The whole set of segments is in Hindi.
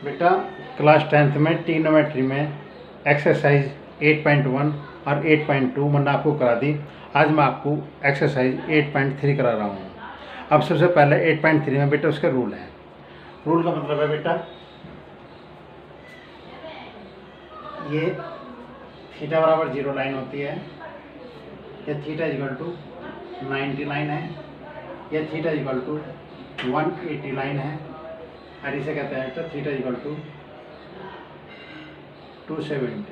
बेटा क्लास 10th में ट्रिग्नोमेट्री में एक्सरसाइज 8.1 और 8.2 मैंने आपको करा दी। आज मैं आपको एक्सरसाइज 8.3 करा रहा हूँ। अब सबसे पहले 8.3 में बेटा उसके रूल हैं। रूल का मतलब है बेटा ये थीटा बराबर 0 लाइन होती है, ये थीटा इक्वल टू 90 लाइन है, ये थीटा इक्वल टू 180 लाइन है और इसे कहते हैं तो थीटा इक्वल टू 270।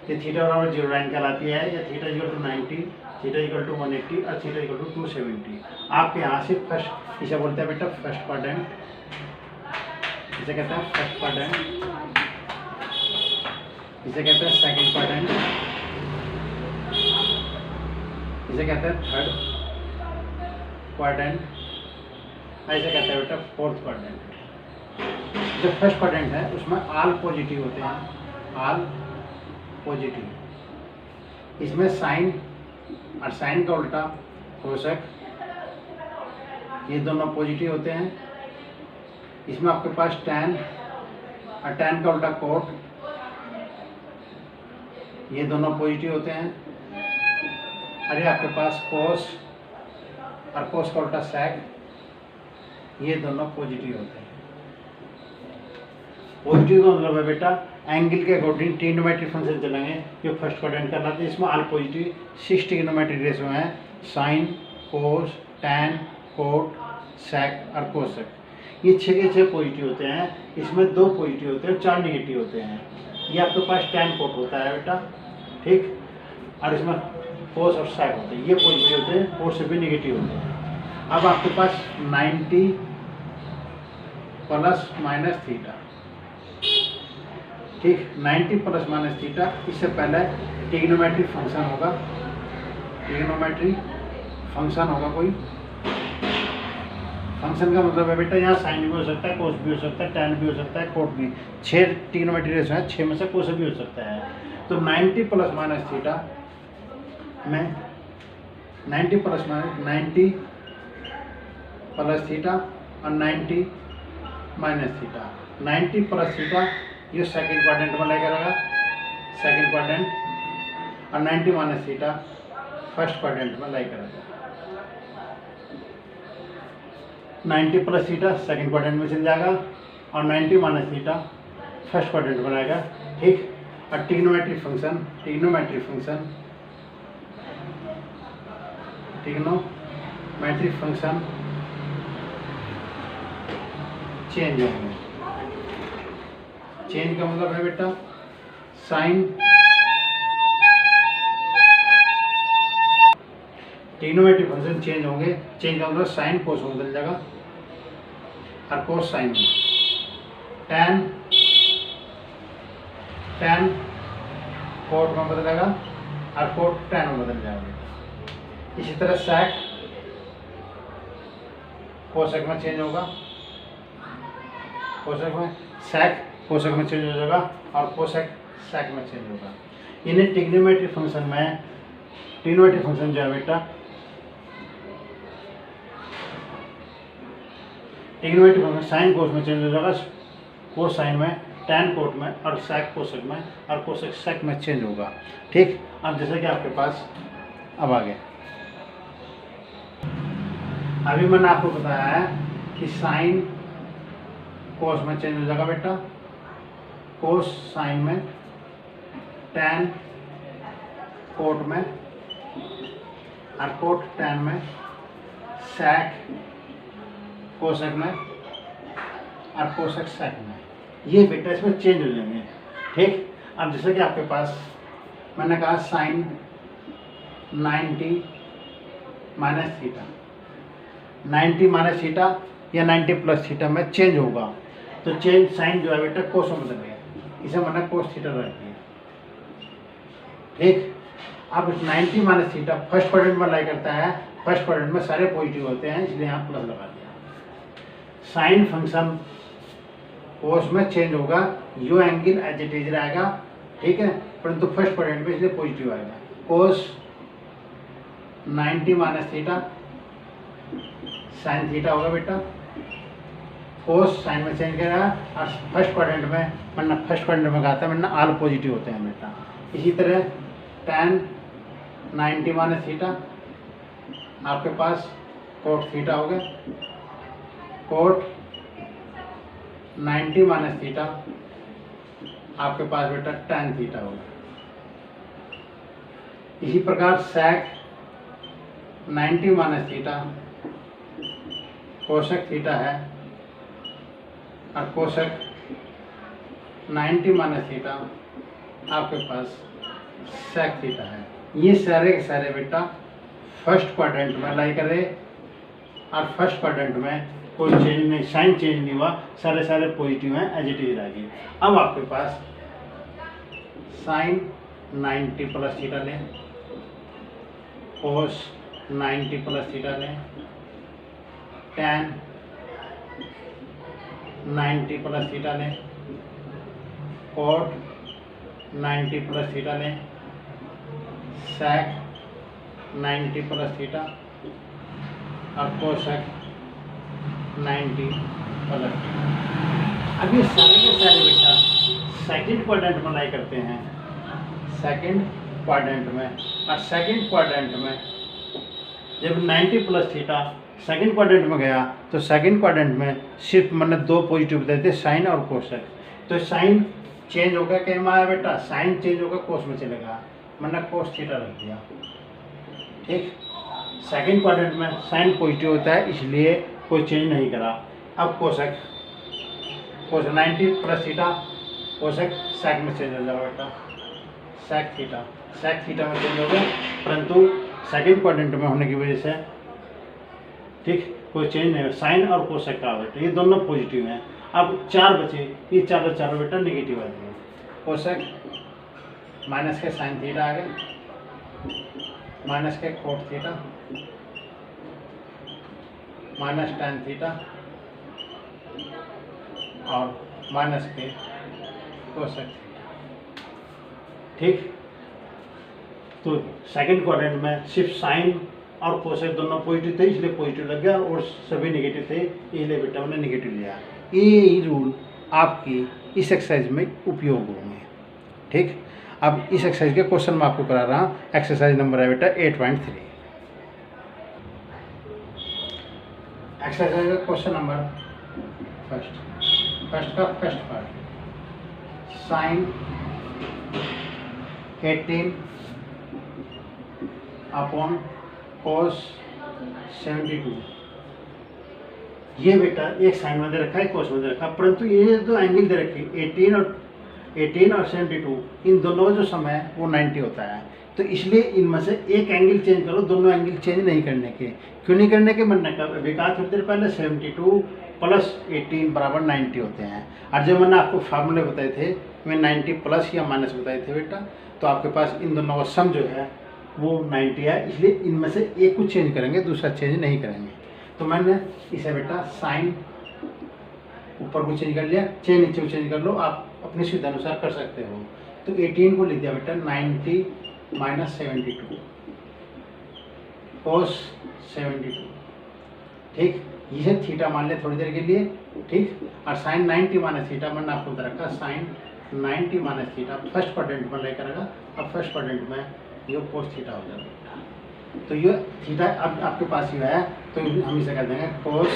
ये थीटा बराबर 0 लाइन कहलाती है, ये theta equal to 90, theta equal to 180 और थीटा इक्वल टू 270। आपके यहाँ से फर्स्ट इसे बोलते हैं बेटा फर्स्ट क्वाड्रेंट, इसे कहते हैं फर्स्ट क्वाड्रेंट, इसे कहते हैं सेकंड क्वाड्रेंट, इसे कहते हैं थर्ड क्वाड्रेंट, ऐसे कहते हैं बेटा फोर्थ क्वाड्रेंट। जो फर्स्ट क्वाड्रेंट है उसमें ऑल पॉजिटिव होते हैं, ऑल पॉजिटिव। इसमें साइन और साइन का उल्टा कोसेक, ये दोनों पॉजिटिव होते हैं। इसमें आपके पास टैन और टैन का उल्टा कोट, ये दोनों पॉजिटिव होते हैं। अरे आपके पास कोस और कोस का उल्टा सेक, ये दोनों पॉजिटिव होते हैं। पॉजिटिव का मतलब है बेटा एंगल के अकॉर्डिंग ट्रिग्नोमेट्रिक फंक्शन चलेंगे जो फर्स्ट क्वाड्रेंट करना था। इसमें ऑल पॉजिटिव 6 ट्रिग्नोमेट्रिक रेशो हैं, साइन, कोस, टैन, कोट, सेक और कोसेक। ये 6 के 6 पॉजिटिव होते हैं। इसमें 2 पॉजिटिव होते हैं, 4 निगेटिव होते हैं। ये आपके पास टैन कोट होता है बेटा, ठीक, और इसमें कोस और सेक होते हैं, ये पॉजिटिव होते हैं, कोस से भी निगेटिव होते हैं। अब आपके पास 90 प्लस माइनस थीटा, ठीक, 90 प्लस माइनस थीटा। इससे पहले ट्रिग्नोमेट्रिक फंक्शन होगा, ट्रिग्नोमेट्रिक फंक्शन होगा कोई। फंक्शन का मतलब है बेटा यहाँ साइन भी हो सकता है, कोस भी हो सकता है, टैन भी हो सकता है, कोट भी। 6 ट्रिग्नोमेट्रिक रेशो है, 6 में से कोस भी हो सकता है। तो 90 प्लस माइनस थीटा में 90 प्लस माइनस 90 प्लस थीटा और 90 माइनस थीटा। 90 प्लस थीटा ये सेकंड क्वाड्रेंट में लेकर आएगा, सेकंड क्वाड्रेंट, और 90 माइनस थीटा फर्स्ट क्वाड्रेंट में लेकर आएगा। 90 प्लस थीटा सेकंड क्वाड्रेंट में चल जाएगा और 90 माइनस थीटा फर्स्ट क्वाड्रेंट में आएगा, ठीक। और ट्रिग्नोमेट्रिक फंक्शन चेंज होंगे। चेंज का मतलब है बेटा साइन, ट्रिग्नोमेट्रिक फंक्शन चेंज होंगे। चेंज का मतलब साइन कोस में बदल जाएगा और कोस साइन में, टैन कोट में बदलेगा और कोट टैन में बदल जाएगा। इसी तरह सेक कोसेक में चेंज होगा, कोसेक में सेक कोसेक में चेंज हो जाएगा और कोसेक सेक में चेंज होगा। इन्हें ट्रिग्नोमेट्रिक फंक्शन में, ट्रिग्नोमेट्रिक फंक्शन जो है बेटा ट्रिग्नोमेट्रिक फंक्शन साइन कोस में चेंज हो जाएगा, कोस साइन में, टैन कोट में और सेक कोसेक में और कोसेक सेक में चेंज होगा, ठीक। अब जैसे कि आपके पास अब आगे अभी मैंने आपको बताया है कि साइन कोस में चेंज हो जाएगा बेटा, कोस साइन में, टैन कोट में और कोट टैन में, सेक कोसेक में और कोसेक सेक में, ये बेटा इसमें चेंज हो जाएंगे, ठीक। अब जैसे कि आपके पास मैंने कहा sine 90 minus theta, 90 minus theta या 90 प्लस थीटा में चेंज होगा, तो चेंज साइन जो है बेटा कोस में बदल गया, इसे मैंने कोस थीटा रख दिया, ठीक। अब 90 माइनस थीटा फर्स्ट क्वाड्रेंट में लाई करता है, फर्स्ट क्वाड्रेंट में सारे पॉजिटिव होते हैं इसलिए यहाँ प्लस लगा दिया। साइन फंक्शन कोस में चेंज होगा, यो एंगल एज इट इज रहेगा, ठीक है, परंतु फर्स्ट क्वाड्रेंट में इसलिए पॉजिटिव आएगा। कोस 90 माइनस थीटा साइन थीटा होगा बेटा, कोस साइन में चेंज करेगा, और फर्स्ट क्वाड्रेंट में वरना फर्स्ट क्वाड्रेंट में आता है वरना ऑल पॉजिटिव होते हैं बेटा। इसी तरह tan 90 माइनस थीटा आपके पास कोट थीटा हो गया, कोट 90 माइनस थीटा आपके पास बेटा tan थीटा हो गया। इसी प्रकार sec 90 minus theta cosec theta है, और कोसेक 90 माइनस थीटा आपके पास सेक थीटा है। ये सारे के सारे बेटा फर्स्ट क्वाड्रेंट में लाई करे, और फर्स्ट क्वाड्रेंट में कोई चेंज नहीं, साइन चेंज नहीं हुआ, सारे सारे पॉजिटिव हैं, एज इट इज रहेगी। अब आपके पास साइन 90 प्लस थीटा लें, कोस 90 प्लस थीटा लें, tan 90 प्लस थीटा लें, कोट 90 प्लस थीटा लें, sec 90 प्लस थीटा, और कोसेक 90 प्लस थीटा। अब ये सारे के सारे बेटा सेकंड क्वाड्रेंट में लाई करते हैं, सेकंड क्वाड्रेंट में। और सेकंड क्वाड्रेंट में जब 90 प्लस थीटा सेकंड क्वाड्रेंट में गया तो सेकंड क्वाड्रेंट में सिर्फ मैंने दो पॉजिटिव बताए थे, साइन और कोसेक। तो साइन चेंज होगा क्या में आया बेटा, साइन चेंज होगा कोस में चलेगा, मैंने कोस थीटा रख दिया। ठीक, सेकंड क्वाड्रेंट में साइन पॉजिटिव होता है इसलिए कोई चेंज नहीं करा। अब कोसेक, कोस 90 प्लस थीटा कोसेक सेक में चेंज हो जाएगा बेटा, सेक थीटा, सेक थीटा में चेंज हो गया, परंतु सेकंड क्वाड्रेंट में होने की वजह से ठीक कोई चेंज नहीं है। साइन और कोसेक का बेटा ये दोनों पॉजिटिव हैं। अब चार बचे, ये चारों चारों बेटा नेगेटिव आ जाएंगे। कोसेक माइनस के साइन थीटा आ गए, माइनस के cot theta, minus tan theta, और माइनस के कोसेक थीटा। ठीक, तो सेकंड क्वाड्रेंट में सिर्फ साइन और कोसेक दोनों पॉजिटिव थे इसलिए पॉजिटिव लग गया, और सभी नेगेटिव थे इसलिए बेटा हमने नेगेटिव लिया। ये रूल आपकी इस एक्सरसाइज में उपयोग होंगे। ठीक, अब इस एक्सरसाइज के क्वेश्चन मैं आपको करा रहा हूँ। एक्सरसाइज नंबर है बेटा 8.3। एक्सरसाइज का क्वेश्चन नंबर फर्स्ट का first part, sine 18 upon cos 72। ये बेटा एक साइन में दे रखा है, कोस में दे रखा है, परंतु ये जो एंगल दे रखी 18 और 72 इन दोनों का जो सम है वो 90 होता है। तो इसलिए इनमें से एक एंगल चेंज करो, दोनों एंगल चेंज नहीं करने के। क्यों नहीं करने के, मैंने कहा थोड़ी देर पहले 72 प्लस 18 बराबर 90 होते हैं। और जब मैंने आपको फार्मूले बताए थे मैं 90 प्लस या माइनस बताए थे बेटा, तो आपके पास इन दोनों का सम जो है वो 90 है, इसलिए इनमें से एक को चेंज करेंगे, दूसरा चेंज नहीं करेंगे। तो मैंने इसे बेटा साइन ऊपर को चेंज कर लिया, नीचे को चेंज कर लो, आप अपनी सुविधा अनुसार कर सकते हो। तो 18 को लिख दिया बेटा 90 माइनस 72 कोस 72। ठीक, इसे थीटा मान लिया थोड़ी देर के लिए। ठीक, और साइन 90 माइनस थीटा मैंने आपको बता रखा, sine 90 minus theta first quadrant में लेकर आएगा। अब फर्स्ट क्वाड्रेंट में ये कोस थीटा हो जाएगा। तो ये थीटा अब आपके पास ही है, तो हम इसे कर देंगे कोस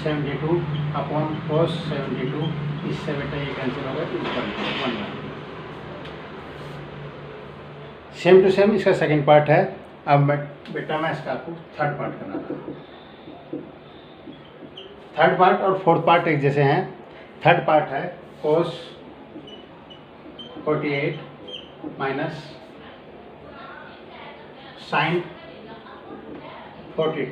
72 अपॉन कोस 72। इससे बेटा ये कैंसिल होगा, इक्वल 1। सेम टू सेम इसका सेकंड पार्ट है। अब बेटा मैं इसका आपको थर्ड पार्ट कराता हूँ। थर्ड पार्ट और फोर्थ पार्ट एक जैसे हैं। थर्ड पार्ट है कोस 48 माइनस साइन 42।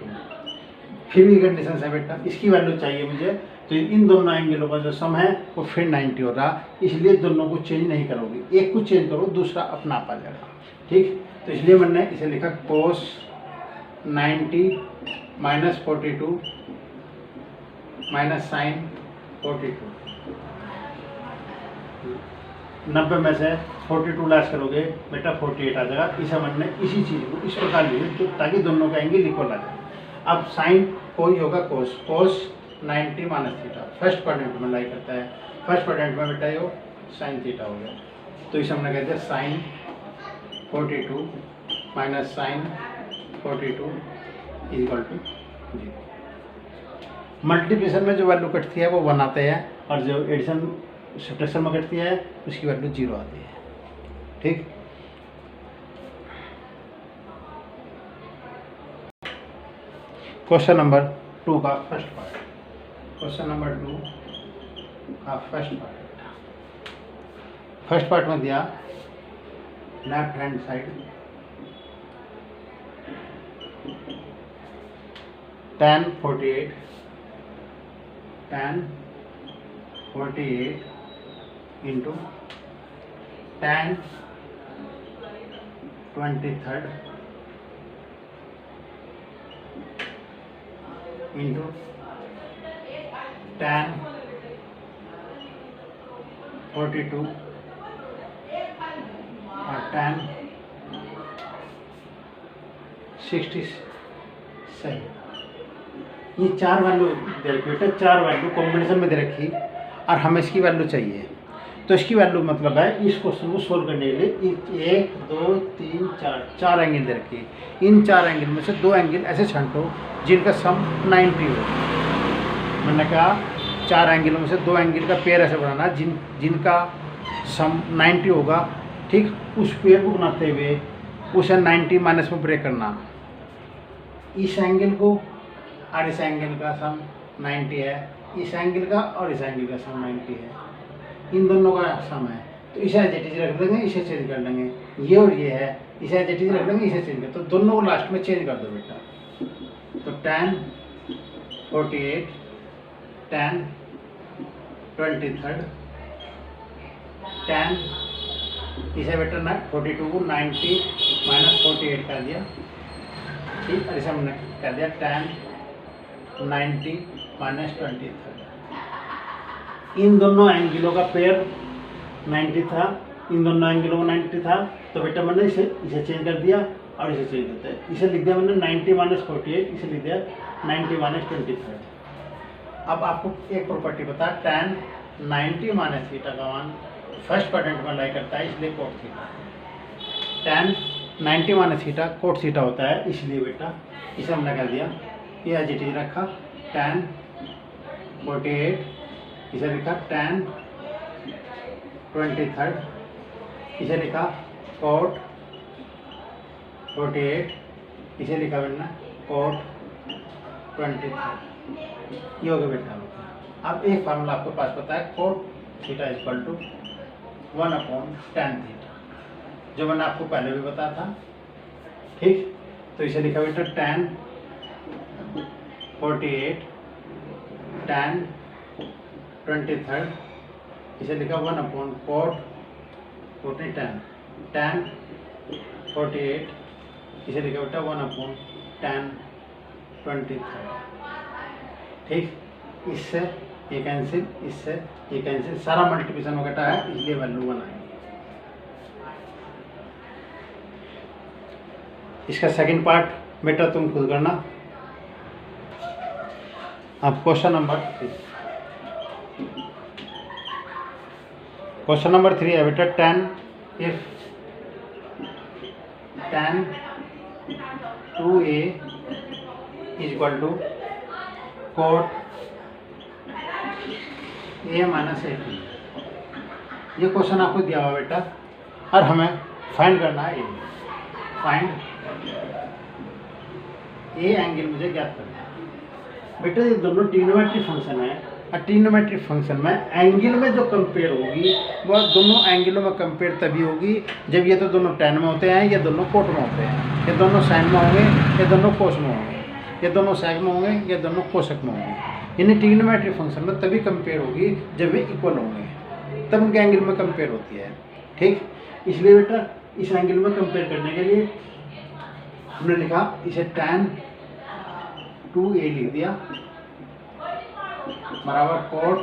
फिर भी कंडीशन है बेटा, इसकी वैल्यू चाहिए मुझे, तो इन दोनों एंगलों का जो सम है वो फिर 90 हो रहा, इसलिए दोनों को चेंज नहीं करोगे, एक को चेंज करो दूसरा अपना आप आ जाएगा। ठीक, तो इसलिए मैंने इसे लिखा कोस 90 माइनस 42 माइनस साइन 42। 90 में से 42 लैस करोगे बेटा 48 आ जाएगा। इसे मैंने इसी चीज़ को इस प्रकार लिखे तो ताकि दोनों का एंगल इक्वल आ जाए। अब साइन कोई होगा कोस, कोस 90 माइनस थीटा फर्स्ट क्वाड्रेंट में लाई करता है। फर्स्ट क्वाड्रेंट में बेटा ये साइन थीटा हो गया, तो इसे हमने कहते हैं sine 42 minus sine 42 equal to 0। Multiplication में जो वैल्यू कटती है वो 1 आते हैं, और जो एडिशन सब्ट्रैक्शन में कटती है उसकी वैल्यू 0 आती है। ठीक, क्वेश्चन नंबर 2 का फर्स्ट पार्ट। क्वेश्चन नंबर 2 का फर्स्ट पार्ट में दिया left hand side tan 48 into tan 23 into tan 42 और tan 67। ये 4 वैल्यू दे रखी बेटा, 4 वैल्यू कॉम्बिनेशन में दे रखी, और हमें इसकी वैल्यू चाहिए। तो इसकी वैल्यू मतलब है इस क्वेश्चन को सोल्व करने के लिए 1 2 3 4 एंगल दे रखी। इन 4 एंगल में से 2 एंगल ऐसे छांटो जिनका सम 90 हो। मैंने कहा 4 एंगलों में से 2 एंगल का पेयर ऐसे बनाना जिनका सम 90 होगा। ठीक, उस पेयर को बनाते हुए उसे 90 माइनस में ब्रेक करना। इस एंगल को और इस एंगल का सम 90 है, इस एंगल का और इस एंगल का सम 90 है, इन दोनों का सम है। तो इसे एज इट इज रख लेंगे, इसे चेंज कर लेंगे। ये और ये है, इसे एज इट इज रख लेंगे, इसे चेंज कर, तो दोनों को लास्ट में चेंज कर दो बेटा। तो tan 48 tan 23 tan इसे बेटा 42 को 90 माइनस 48 कर दिया। ठीक, और इसे हमने कह दिया tan 90 माइनस 23। इन दोनों एंगलों का पेयर 90 था, इन दोनों एंगलों को 90 था, तो बेटा मैंने इसे चेंज कर दिया और इसे चेंज करते हैं। इसे लिख दिया मैंने 90 माइनस 48, इसे लिख दिया 90 माइनस 23। अब आपको एक प्रॉपर्टी बता, tan 90 माइनस थीटा का मान फर्स्ट क्वाड्रेंट में लाई करता है, इसलिए cot theta. tan 90 minus theta cot theta होता है, इसलिए बेटा इसे हमने कह दिया, ये एज इट इज रखा tan 48, इसे लिखा tan 23, इसे लिखा cot 48, इसे लिखा मैंने cot 23। ये हो गया बेटा। अब एक फार्मूला आपके पास पता है, cot theta equal to 1/tan theta, जो मैंने आपको पहले भी बताया था। ठीक, तो इसे लिखा बेटा tan 48 tan 23, इसे लिखा 1/cot 40 tan 48, इसे लिखा बेटा 1/tan 23। ठीक, इससे ये कैंसिल, इससे ये कैंसिल, सारा मल्टीप्लिकेशन वगैरह है, इसलिए वैल्यू 1 आएगी। इसका सेकंड पार्ट बेटा तुम खुद करना। अब क्वेश्चन नंबर 3 है बेटा, tan 2a equal to cot a minus 18। ये क्वेश्चन आपको दिया हुआ बेटा, और हमें फाइंड करना है ए। फाइंड ए एंगल मुझे ज्ञात करना है बेटा। ये दोनों ट्रिग्नोमेट्रिक फंक्शन है, और ट्रिग्नोमेट्रिक फंक्शन में एंगल में जो कंपेयर होगी वह दोनों एंगलों में कंपेयर तभी होगी जब ये तो दोनों tan में होते हैं, ये दोनों कोट में होते हैं, ये दोनों साइन में होंगे, ये दोनों कोस में होंगे, ये दोनों सेक में होंगे, ये दोनों कोसक में होंगे। यानी ट्रिग्नोमेट्रिक फंक्शन में तभी कंपेयर होगी जब वे इक्वल होंगे, तब उनके एंगल में कंपेयर होती है। ठीक, इसलिए बेटा इस एंगल में कंपेयर करने के लिए हमने लिखा, इसे tan 2a लिख दिया बराबर cot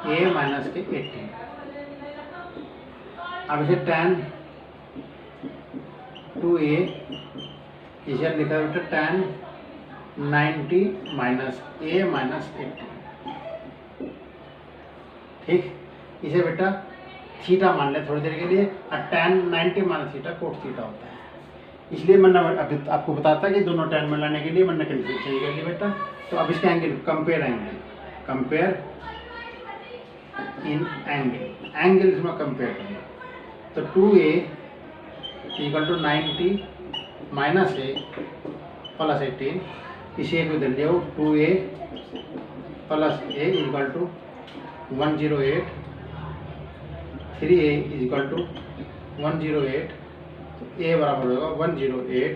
a माइनस के 18। अब इसे tan 2a इसे लिखा बेटा tan 90 माइनस ए माइनस 80। ठीक, इसे बेटा थीटा मान ले थोड़ी देर के लिए, और tan 90 minus theta cot theta होता है। इसलिए मैंने अभी आपको बताता कि दोनों tan में लाने के लिए मैंने कंडीशन चेंज कर ली बेटा। तो अब इसका एंगल कंपेयर इन एंगल इसमें कंपेयर करें। तो 2a equal to 90 minus a plus 18, इसे को दे जाओ 2a प्लस a equal to 108, 3a equal to 108, तो ए बराबर होगा 108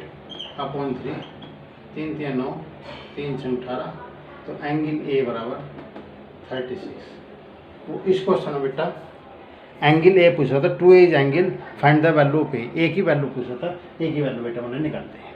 अपॉन 3, 3 3 9, 3 6 18, तो एंगल ए बराबर 36। वो इस क्वेश्चन में बेटा एंगल ए पूछा था, 2a is angle, find the value of A की वैल्यू पूछा था, ए की वैल्यू बेटा उन्हें निकालते हैं।